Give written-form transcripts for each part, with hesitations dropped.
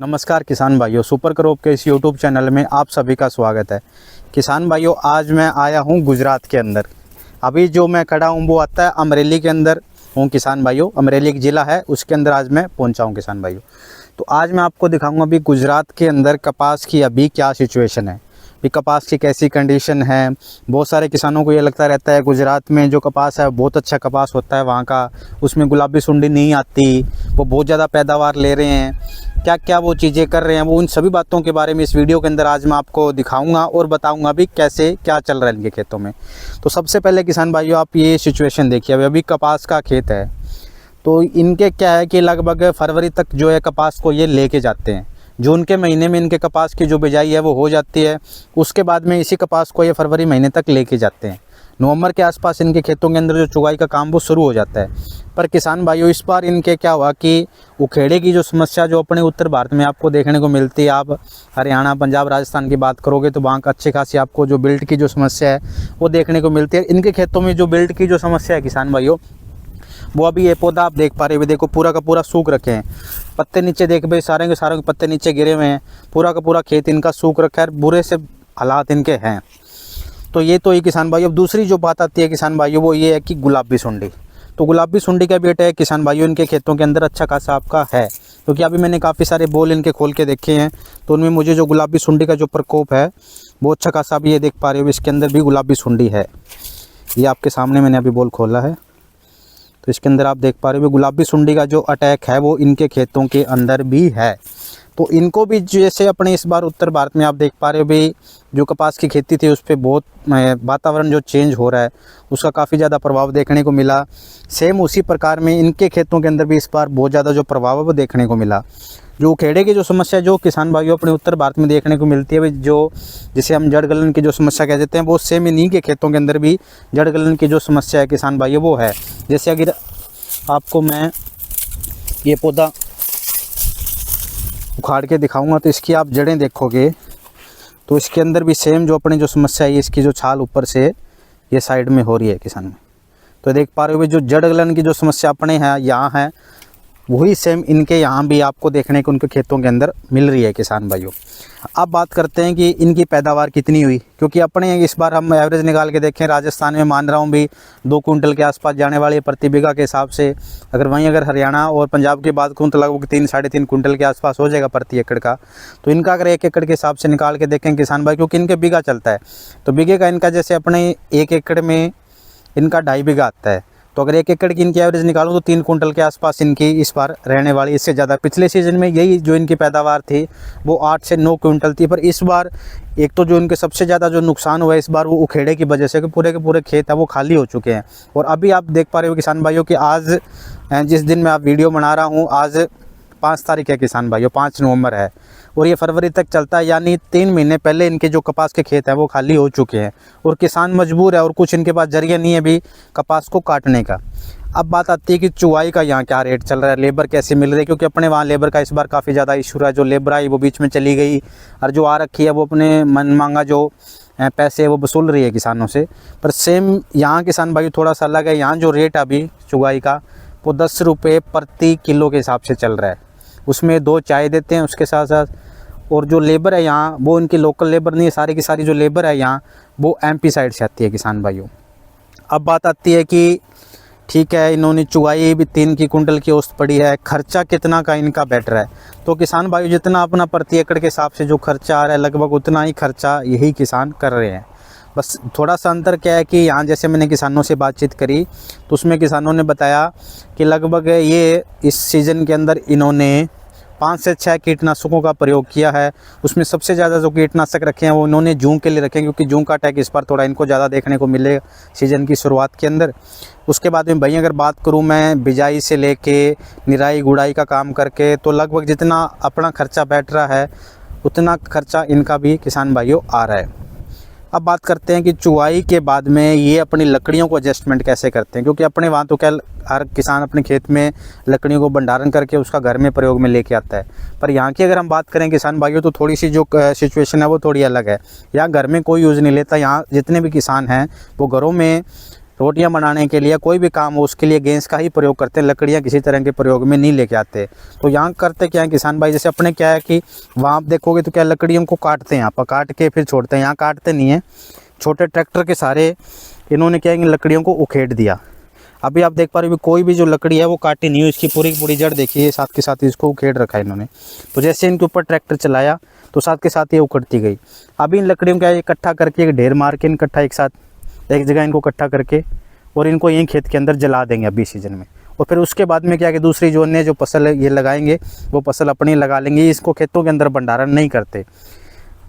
नमस्कार किसान भाइयों, सुपर क्रॉप के इस यूट्यूब चैनल में आप सभी का स्वागत है। किसान भाइयों, आज मैं आया हूं गुजरात के अंदर। अभी जो मैं खड़ा हूं वो आता है अमरेली के अंदर हूं किसान भाइयों। अमरेली एक ज़िला है, उसके अंदर आज मैं पहुंचा हूं किसान भाइयों। तो आज मैं आपको दिखाऊंगा अभी गुजरात के अंदर कपास की अभी क्या सिचुएशन है, भी कपास की कैसी कंडीशन है। बहुत सारे किसानों को ये लगता रहता है गुजरात में जो कपास है बहुत अच्छा कपास होता है वहाँ का, उसमें गुलाबी सुंडी नहीं आती, वो बहुत ज़्यादा पैदावार ले रहे हैं, क्या क्या वो चीज़ें कर रहे हैं। वो उन सभी बातों के बारे में इस वीडियो के अंदर आज मैं आपको दिखाऊंगा और बताऊंगा भी कैसे क्या चल रहा है इनके खेतों में। तो सबसे पहले किसान भाइयों, आप ये सिचुएशन देखिए। अभी कपास का खेत है, तो इनके क्या है कि लगभग फरवरी तक जो है कपास को ये लेके जाते हैं। जून के महीने में इनके कपास की जो बिजाई है वो हो जाती है, उसके बाद में इसी कपास को ये फरवरी महीने तक लेके जाते हैं। नवंबर के आसपास इनके खेतों के अंदर जो चुगाई का काम वो शुरू हो जाता है। पर किसान भाइयों, इस बार इनके क्या हुआ कि उखेड़े की जो समस्या जो अपने उत्तर भारत में आपको देखने को मिलती है, आप हरियाणा, पंजाब, राजस्थान की बात करोगे तो वहाँ का अच्छी खासी आपको जो बिल्ट की जो समस्या है वो देखने को मिलती है। इनके खेतों में जो बिल्ट की जो समस्या है किसान भाइयों, वो अभी ये पौधा आप देख पा रहे हो, देखो पूरा का पूरा सूख रखे हैं। पत्ते नीचे देख भाई, सारे के सारे पत्ते नीचे गिरे हुए हैं। पूरा का पूरा खेत इनका सूख रखा है, बुरे से हालात इनके हैं। तो ये किसान भाइयों। अब दूसरी जो बात आती है किसान भाइयों, वो ये है कि गुलाबी सुंडी। तो गुलाबी सुंडी का भी अटैक किसान भाइयों इनके खेतों के अंदर अच्छा खासा आपका है, क्योंकि अभी मैंने काफ़ी सारे बोल इनके खोल के देखे हैं, तो उनमें मुझे जो गुलाबी सुंडी का जो प्रकोप है वो अच्छा खासा अभी ये देख पा रहे हो, इसके अंदर भी गुलाबी सुंडी है। ये आपके सामने मैंने अभी बोल खोला है, तो इसके अंदर आप देख पा रहे हो गुलाबी सुंडी का जो अटैक है वो इनके खेतों के अंदर भी है। तो इनको भी जैसे अपने इस बार उत्तर भारत में आप देख पा रहे हो भी जो कपास की खेती थी उस पर बहुत वातावरण जो चेंज हो रहा है उसका काफ़ी ज़्यादा प्रभाव देखने को मिला। सेम उसी प्रकार में इनके खेतों के अंदर भी इस बार बहुत ज़्यादा जो प्रभाव है वो देखने को मिला। जो उखेड़े की जो समस्या जो किसान भाइयों अपने उत्तर भारत में देखने को मिलती है भाई, जो जिसे हम जड़ गलन की जो समस्या कह देते हैं, वो सेम इन्हीं के खेतों के अंदर भी जड़ गलन की जो समस्या है किसान भाइयों वो है। जैसे अगर आपको मैं ये पौधा उखाड़ के दिखाऊंगा तो इसकी आप जड़ें देखोगे तो इसके अंदर भी सेम जो अपनी जो समस्या है, इसकी जो छाल ऊपर से ये साइड में हो रही है किसान में। तो देख पा रहे हो जो जड़ गलन की जो समस्या अपने हैं यहाँ है, वही सेम इनके यहाँ भी आपको देखने को उनके खेतों के अंदर मिल रही है किसान भाइयों। अब बात करते हैं कि इनकी पैदावार कितनी हुई, क्योंकि अपने इस बार हम एवरेज निकाल के देखें, राजस्थान में मान रहा हूँ भी 2 कुंटल के आसपास जाने वाली है प्रति बीघा के हिसाब से। अगर हरियाणा और पंजाब की बात करूँ तो लगभग 3-3.5 कुंटल के आसपास हो जाएगा प्रति एकड़ का। तो इनका अगर 1 एकड़ के हिसाब से निकाल के देखें किसान भाई, क्योंकि इनके बीघा चलता है, तो बीघे का इनका जैसे अपने 1 एकड़ में इनका 2.5 बीघा आता है। तो अगर 1 एकड़ की इनकी एवरेज निकालूं तो 3 कुंटल के आसपास इनकी इस बार रहने वाली। इससे ज़्यादा पिछले सीज़न में यही जो इनकी पैदावार थी वो 8 से 9 कुंटल थी। पर इस बार एक तो जो इनके सबसे ज़्यादा जो नुकसान हुआ है इस बार वो उखेड़े की वजह से, कि पूरे के पूरे खेत है वो खाली हो चुके हैं। और अभी आप देख पा रहे हो किसान भाइयों कि आज जिस दिन मैं आप वीडियो बना रहा हूँ, आज 5 तारीख है किसान भाइयों, 5 नवंबर है, और ये फरवरी तक चलता है, यानी 3 महीने पहले इनके जो कपास के खेत हैं वो खाली हो चुके हैं और किसान मजबूर है और कुछ इनके पास जरिया नहीं है भी कपास को काटने का। अब बात आती है कि चुवाई का यहाँ क्या रेट चल रहा है, लेबर कैसे मिल रही है, क्योंकि अपने वहाँ लेबर का इस बार काफ़ी ज़्यादा इशू रहा है। जो लेबर आई वो बीच में चली गई और जो आ रखी है वो अपने मन मांगा जो पैसे वो वसूल रही है किसानों से। पर सेम यहाँ किसान भाई थोड़ा सा अलग है। यहाँ जो रेट अभी चुगाई का वो 10 रुपये प्रति किलो के हिसाब से चल रहा है। उसमें 2 चाय देते हैं उसके साथ साथ, और जो लेबर है यहाँ वो इनकी लोकल लेबर नहीं है, सारी की सारी जो लेबर है यहाँ वो एमपी साइड से आती है किसान भाइयों। अब बात आती है कि ठीक है, इन्होंने चुगाई भी 3 की कुंटल की औसत पड़ी है, खर्चा कितना का इनका बेटर है। तो किसान भाइयों जितना अपना प्रति एकड़ के हिसाब से जो खर्चा आ रहा है लगभग उतना ही खर्चा यही किसान कर रहे हैं। बस थोड़ा सा अंतर क्या है कि यहाँ जैसे मैंने किसानों से बातचीत करी तो उसमें किसानों ने बताया कि लगभग ये इस सीज़न के अंदर इन्होंने 5 से 6 कीटनाशकों का प्रयोग किया है। उसमें सबसे ज़्यादा जो कीटनाशक रखे हैं वो इन्होंने जूं के लिए रखे हैं, क्योंकि जूं का अटैक इस बार थोड़ा इनको ज़्यादा देखने को मिले सीज़न की शुरुआत के अंदर। उसके बाद में भाई अगर बात करूं मैं बिजाई से लेके निराई गुड़ाई का काम करके, तो लगभग जितना अपना खर्चा बैठ रहा है उतना खर्चा इनका भी किसान भाइयों आ रहा है। अब बात करते हैं कि चुवाई के बाद में ये अपनी लकड़ियों को एडजस्टमेंट कैसे करते हैं, क्योंकि अपने वहाँ तो क्या हर किसान अपने खेत में लकड़ियों को भंडारण करके उसका घर में प्रयोग में लेके आता है। पर यहाँ की अगर हम बात करें किसान भाइयों तो थोड़ी सी जो सिचुएशन है वो थोड़ी अलग है। यहाँ घर में कोई यूज़ नहीं लेता। यहाँ जितने भी किसान हैं वो घरों में रोटियां बनाने के लिए, कोई भी काम हो उसके लिए गैस का ही प्रयोग करते हैं, लकड़ियां किसी तरह के प्रयोग में नहीं लेके आते। तो यहाँ करते क्या है किसान भाई, जैसे अपने क्या है कि वहाँ आप देखोगे तो क्या लकड़ियों को काटते हैं, यहाँ पर काट के फिर छोड़ते हैं, यहाँ काटते नहीं है, छोटे ट्रैक्टर के सारे इन्होंने क्या है कि लकड़ियों को उखेड़ दिया। अभी आप देख पा रहे हो कोई भी जो लकड़ी है वो काटी नहीं हुई, इसकी पूरी की पूरी जड़ देखिए, साथ के साथ इसको उखेड़ रखा है इन्होंने। तो जैसे इनके ऊपर ट्रैक्टर चलाया तो साथ के साथ ये उखड़ती गई। अभी इन लकड़ियों का इकट्ठा करके एक ढेर मार के इकट्ठा एक साथ एक जगह इनको इकट्ठा करके और इनको यहीं खेत के अंदर जला देंगे अभी सीजन में। और फिर उसके बाद में क्या कि दूसरी जो अन्य जो फसल है ये लगाएंगे, वो फसल अपनी लगा लेंगे, इसको खेतों के अंदर भंडारण नहीं करते।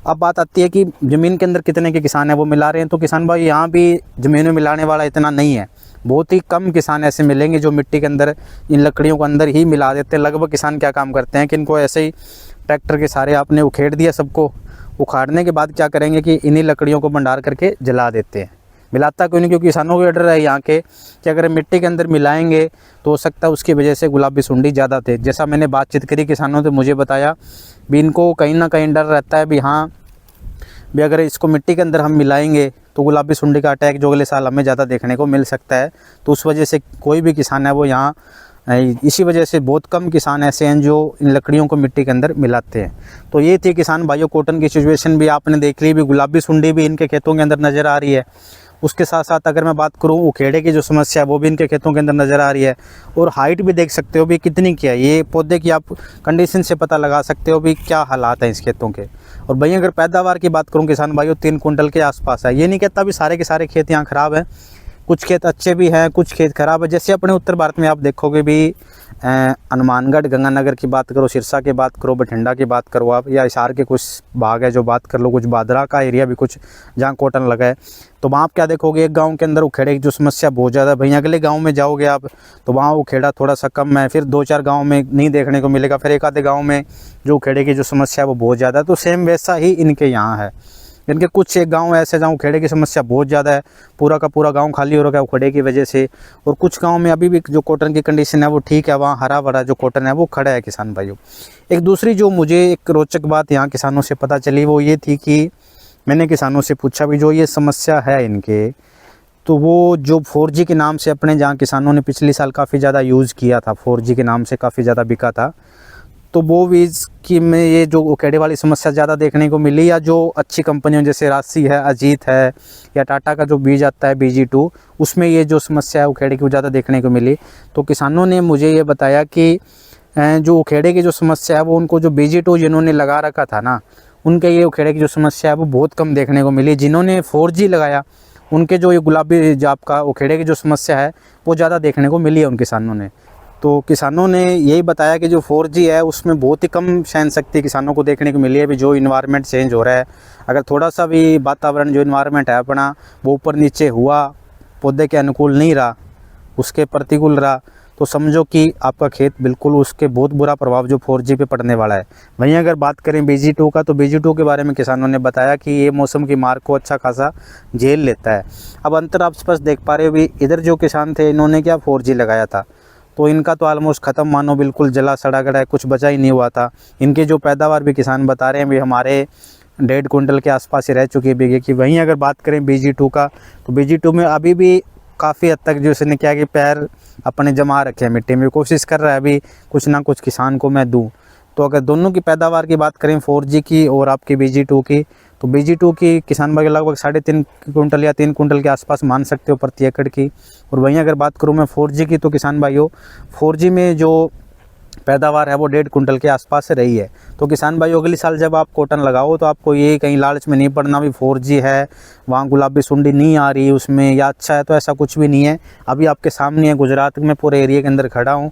अब बात आती है कि ज़मीन के अंदर कितने के किसान हैं वो मिला रहे हैं, तो किसान भाई यहाँ भी ज़मीन में मिलाने वाला इतना नहीं है, बहुत ही कम किसान ऐसे मिलेंगे जो मिट्टी के अंदर इन लकड़ियों को अंदर ही मिला देते हैं। लगभग किसान क्या काम करते हैं कि इनको ऐसे ही ट्रैक्टर के सारे आपने उखेड़ दिया, सबको उखाड़ने के बाद क्या करेंगे कि इन्हीं लकड़ियों को भंडार करके जला देते हैं। मिलाता क्यों नहीं, क्योंकि किसानों को डर है यहाँ के कि अगर मिट्टी के अंदर मिलाएंगे तो हो सकता है उसकी वजह से गुलाबी सुंडी ज़्यादा थे। जैसा मैंने बातचीत करी किसानों से, मुझे बताया भी इनको कहीं ना कहीं डर रहता है भी हाँ भी अगर इसको मिट्टी के अंदर हम मिलाएंगे तो गुलाबी सुंडी का अटैक जो अगले साल हमें ज़्यादा देखने को मिल सकता है। तो उस वजह से कोई भी किसान है वो यहाँ इसी वजह से बहुत कम किसान ऐसे हैं जो इन लकड़ियों को मिट्टी के अंदर मिलाते हैं। तो ये थी किसान भाइयों कॉटन की सिचुएशन भी आपने देख ली, भी गुलाबी सुंडी भी इनके खेतों के अंदर नज़र आ रही है। उसके साथ साथ अगर मैं बात करूँ उखेड़े की जो समस्या है वो भी इनके खेतों के अंदर नज़र आ रही है। और हाइट भी देख सकते हो भी कितनी क्या है, ये पौधे की आप कंडीशन से पता लगा सकते हो भी क्या हालात हैं इस खेतों के। और भाई अगर पैदावार की बात करूँ किसान भाइयों 3 कुंटल के आसपास है। ये नहीं कहता भी सारे के सारे खेत यहाँ ख़राब हैं, कुछ खेत अच्छे भी हैं, कुछ खेत ख़राब है। जैसे अपने उत्तर भारत में आप देखोगे भी हनुमानगढ़ गंगानगर की बात करो, सिरसा की बात करो, बठिंडा की बात करो आप, या हिसार के कुछ भाग है जो बात कर लो, कुछ बादरा का एरिया भी कुछ जहाँ कॉटन लगा है, तो वहाँ आप क्या देखोगे एक गांव के अंदर उखेड़े की जो समस्या बहुत ज़्यादा है। भाई अगले गांव में जाओगे आप तो वहाँ उखेड़ा थोड़ा सा कम है, फिर 2-4 गाँव में नहीं देखने को मिलेगा, फिर एक आधे गाँव में जो उखेड़े की जो समस्या है वो बहुत ज़्यादा है। तो सेम वैसा ही इनके यहाँ है। इनके कुछ एक गांव ऐसे जहाँ उखेड़े की समस्या बहुत ज़्यादा है, पूरा का पूरा गांव खाली हो रखा है उखेड़े की वजह से। और कुछ गांव में अभी भी जो कॉटन की कंडीशन है वो ठीक है, वहाँ हरा भरा जो कॉटन है वो खड़ा है किसान भाइयों। एक दूसरी जो मुझे एक रोचक बात यहाँ किसानों से पता चली वो ये थी कि मैंने किसानों से पूछा भी जो ये समस्या है इनके, तो वो जो 4G के नाम से अपने जहाँ किसानों ने पिछले साल काफ़ी ज़्यादा यूज़ किया था, 4G के नाम से काफ़ी ज़्यादा बिका था, तो वो बीज की में ये जो उखेड़े वाली समस्या ज़्यादा देखने को मिली, या जो अच्छी कंपनियों जैसे राशि है, अजीत है, या टाटा का जो बीज आता है BG2 उसमें ये जो समस्या है उखेड़े की वो ज़्यादा देखने को मिली। तो किसानों ने मुझे ये बताया कि जो उखेड़े की जो समस्या है वो उनको जो BG2 जिन्होंने लगा रखा था ना, उनके ये उखेड़े की जो समस्या है वो बहुत कम देखने को मिली। जिन्होंने 4G लगाया उनके जो ये गुलाबी जो आपका उखेड़े की जो समस्या है वो ज़्यादा देखने को मिली है उन किसानों ने। तो किसानों ने यही बताया कि जो 4G है उसमें बहुत ही कम सहन शक्ति किसानों को देखने को मिली है। भी जो इन्वायरमेंट चेंज हो रहा है, अगर थोड़ा सा भी वातावरण जो इन्वायरमेंट है अपना वो ऊपर नीचे हुआ, पौधे के अनुकूल नहीं रहा, उसके प्रतिकूल रहा, तो समझो कि आपका खेत बिल्कुल उसके बहुत बुरा प्रभाव जो 4G पे पड़ने वाला है। वहीं अगर बात करें BG2 का, तो BG2 के बारे में किसानों ने बताया कि ये मौसम की मार को अच्छा खासा झेल लेता है। अब अंतर आप स्पष्ट देख पा रहे हो भी, इधर जो किसान थे इन्होंने क्या 4G लगाया था तो इनका तो ऑलमोस्ट ख़त्म, मानो बिल्कुल जला सड़ा गड़ा है, कुछ बचा ही नहीं हुआ था। इनके जो पैदावार भी किसान बता रहे हैं भी हमारे 1.5 कुंटल के आसपास ही रह चुकी है बीघे की। वहीं अगर बात करें BG2 का, तो BG2 में अभी भी काफ़ी हद तक जो इसने क्या कि पैर अपने जमा रखे हैं मिट्टी में, कोशिश कर रहा है अभी कुछ ना कुछ किसान को मैं दूँ। तो अगर दोनों की पैदावार की बात करें 4G की और आपकी BG2 की, तो BG2 की किसान भाई लगभग 3.5 कुंटल या 3 कुंटल के आसपास मान सकते हो प्रति एकड़ की। और वहीं अगर बात करूं मैं 4G की, तो किसान भाइयों 4G में जो पैदावार है वो 1.5 कुंटल के आसपास रही है। तो किसान भाइयों अगले साल जब आप कॉटन लगाओ तो आपको ये कहीं लालच में नहीं पड़ना भी 4G है वहाँ गुलाबी सुंडी नहीं आ रही उसमें या अच्छा है, तो ऐसा कुछ भी नहीं है। अभी आपके सामने है, गुजरात में पूरे एरिया के अंदर खड़ा हूँ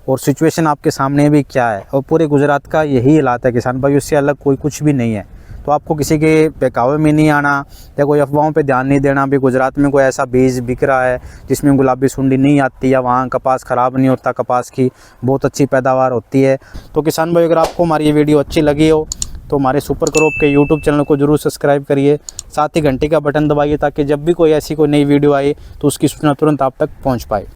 और सिचुएशन आपके सामने भी क्या है, और पूरे गुजरात का यही हालात है किसान भाई, उससे अलग कोई कुछ भी नहीं है। तो आपको किसी के बहकावे में नहीं आना या कोई अफवाहों पे ध्यान नहीं देना भी गुजरात में कोई ऐसा बीज बिक रहा है जिसमें गुलाबी सुंडी नहीं आती या वहाँ कपास ख़राब नहीं होता, कपास की बहुत अच्छी पैदावार होती है। तो किसान भाई अगर आपको हमारी ये वीडियो अच्छी लगी हो तो हमारे सुपर क्रॉप के यूट्यूब चैनल को जरूर सब्सक्राइब करिए, साथ ही घंटी का बटन दबाइए ताकि जब भी कोई ऐसी कोई नई वीडियो आए तो उसकी सूचना तुरंत आप तक पहुँच पाए।